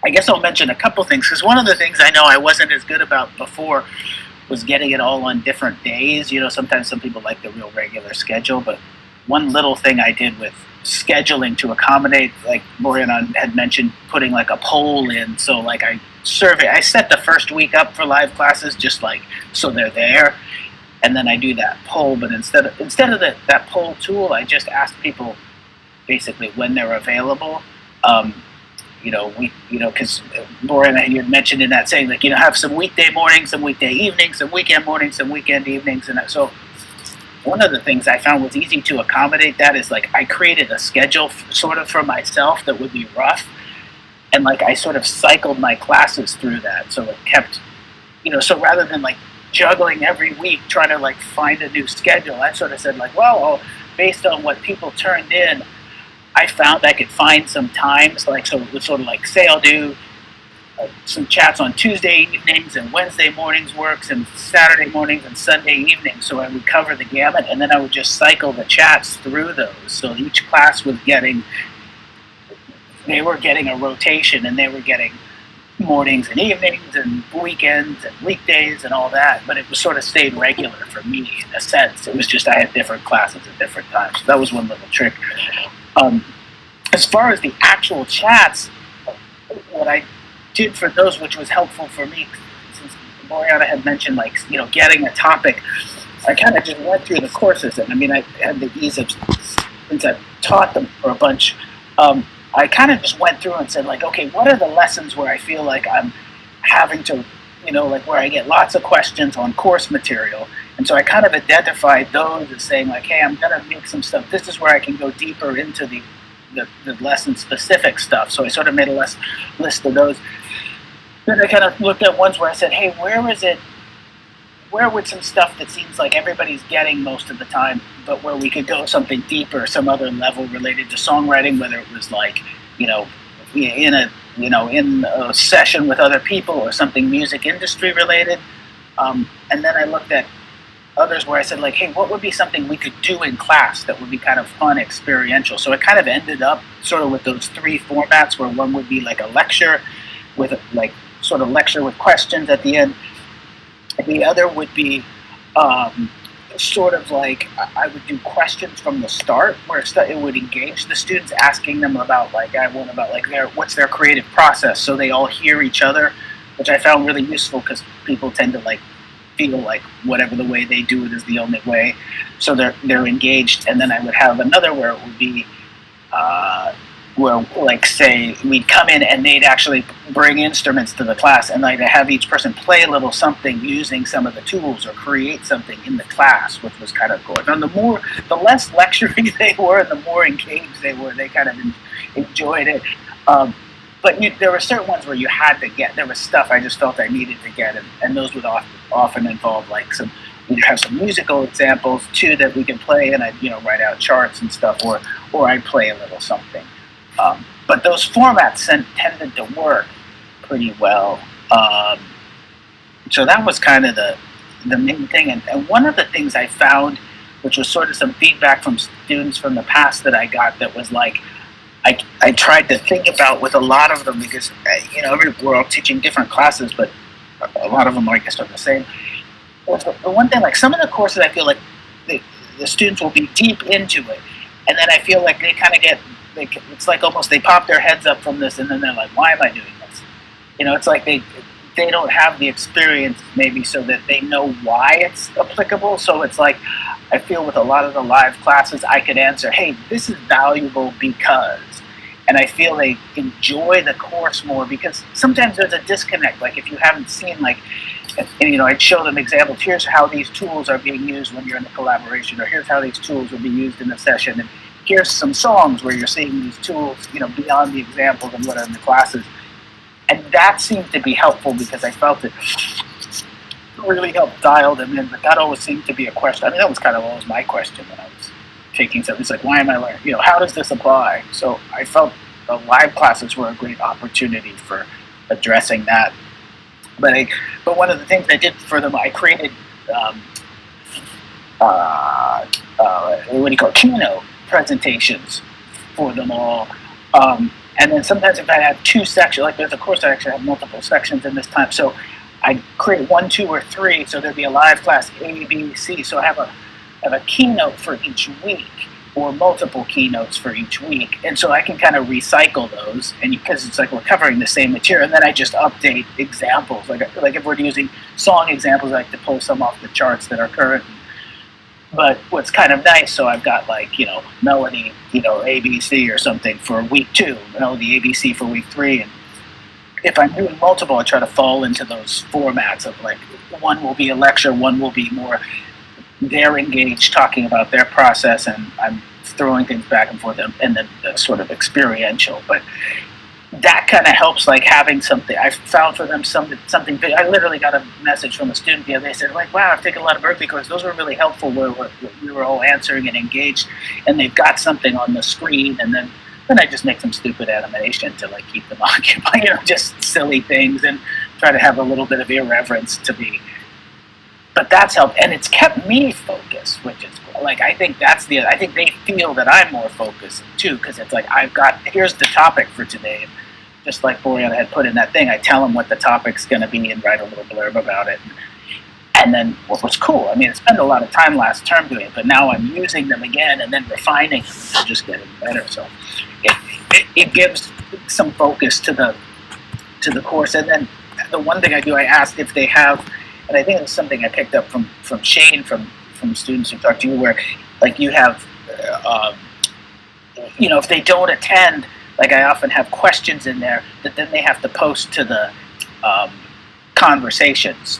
I guess I'll mention a couple things because one of the things I know I wasn't as good about before was getting it all on different days. Sometimes some people like the real regular schedule, but one little thing I did with scheduling to accommodate, like Moriana had mentioned, putting like a poll in. So like I set the first week up for live classes just like so they're there, and then I do that poll. But instead of that poll tool, I just ask people basically when they're available. Um, because Laura you had mentioned in that saying, like, have some weekday mornings, some weekday evenings, some weekend mornings, some weekend evenings. And so one of the things I found was easy to accommodate that is like I created a schedule sort of for myself that would be rough. And like I sort of cycled my classes through that. So it kept, so rather than like juggling every week trying to like find a new schedule, I sort of said like, well, based on what people turned in, I found I could find some times, like, so it was sort of like, say I'll do some chats on Tuesday evenings and Wednesday mornings works and Saturday mornings and Sunday evenings. So I would cover the gamut, and then I would just cycle the chats through those. So each class was they were getting a rotation, and they were getting mornings and evenings and weekends and weekdays and all that. But it was sort of stayed regular for me in a sense. It was just I had different classes at different times. So that was one little trick. Um, as far as the actual chats, what I did for those, which was helpful for me, since Moriana had mentioned, like, getting a topic, I kind of just went through the courses. And I mean, I had the ease of, since I've taught them for a bunch, I kind of just went through and said, like, okay, what are the lessons where I feel like I'm having to, like where I get lots of questions on course material. And so I kind of identified those as saying, like, hey, I'm going to make some stuff. This is where I can go deeper into the lesson specific stuff. So I sort of made a list of those. Then I kind of looked at ones where I said, hey, where would some stuff that seems like everybody's getting most of the time, but where we could go something deeper, some other level related to songwriting, whether it was like, in a session with other people or something music industry related. And then I looked at others where I said, like, hey, what would be something we could do in class that would be kind of fun, experiential? So it kind of ended up sort of with those three formats, where one would be like a lecture with like sort of lecture with questions at the end. And the other would be sort of like I would do questions from the start, where it would engage the students, asking them about like what's their creative process, so they all hear each other, which I found really useful because people tend to like feel like whatever the way they do it is the only way, so they're engaged. And then I would have another where it would be where, like, say we'd come in and they'd actually bring instruments to the class, and like have each person play a little something using some of the tools or create something in the class, which was kind of cool. And the less lecturing they were, and the more engaged they were, they kind of enjoyed it. But there were certain ones where you had to get. There was stuff I just felt I needed to get, and those would often involve like we'd have some musical examples too that we could play, and I'd write out charts and stuff, or I'd play a little something. But those formats tended to work pretty well. So that was kind of the main thing. And one of the things I found, which was sort of some feedback from students from the past that I got, that was like, I tried to think about with a lot of them, because we're all teaching different classes, but a lot of them, I guess, are the same. The one thing, like some of the courses, I feel like the students will be deep into it, and then I feel like they kind of get, it's like almost they pop their heads up from this, and then they're like, why am I doing this? It's like they don't have the experience maybe so that they know why it's applicable. So it's like, I feel with a lot of the live classes, I could answer, hey, this is valuable because, and I feel they enjoy the course more, because sometimes there's a disconnect. Like if you haven't seen, like, and I'd show them examples. Here's how these tools are being used when you're in a collaboration, or here's how these tools will be used in a session, and here's some songs where you're seeing these tools, beyond the examples and what are in the classes. And that seemed to be helpful, because I felt it really helped dial them in. But that always seemed to be a question. I mean, that was kind of always my question when I was taking something. It's like, why am I learning? How does this apply? So I felt the live classes were a great opportunity for addressing that. But one of the things I did for them, I created what do you call it? Keynote presentations for them all. And then sometimes if I have two sections, like there's a course I actually have multiple sections in this time, so I create 1, 2, or 3. So there'd be a live class A, B, C. So I have a keynote for each week, or multiple keynotes for each week, and so I can kind of recycle those, and because it's like we're covering the same material, and then I just update examples. Like if we're using song examples, I like to pull some off the charts that are current. But what's kind of nice, so I've got like, melody, ABC or something for week 2, melody ABC for week 3, and if I'm doing multiple, I try to fall into those formats of like one will be a lecture, one will be more they're engaged talking about their process, and I'm throwing things back and forth, and then the sort of experiential. But that kind of helps, like having something. I found for them something. I literally got a message from a student the other day. They said, like, wow, I've taken a lot of Berklee courses. Those were really helpful where we were all answering and engaged, and they've got something on the screen, and then I just make some stupid animation to like keep them occupied, just silly things, and try to have a little bit of irreverence to be. But that's helped, and it's kept me focused, which is like I think they feel that I'm more focused too, because it's like here's the topic for today, and just like Boreana had put in that thing, I tell them what the topic's going to be and write a little blurb about it, and then what was cool. I mean, I spent a lot of time last term doing it, but now I'm using them again and then refining them, and they're just getting better. So it gives some focus to the course, and then the one thing I do, I asked if they have. And I think it's something I picked up from Shane, from students who talked to you, where like you have, if they don't attend, like I often have questions in there that then they have to post to the conversations.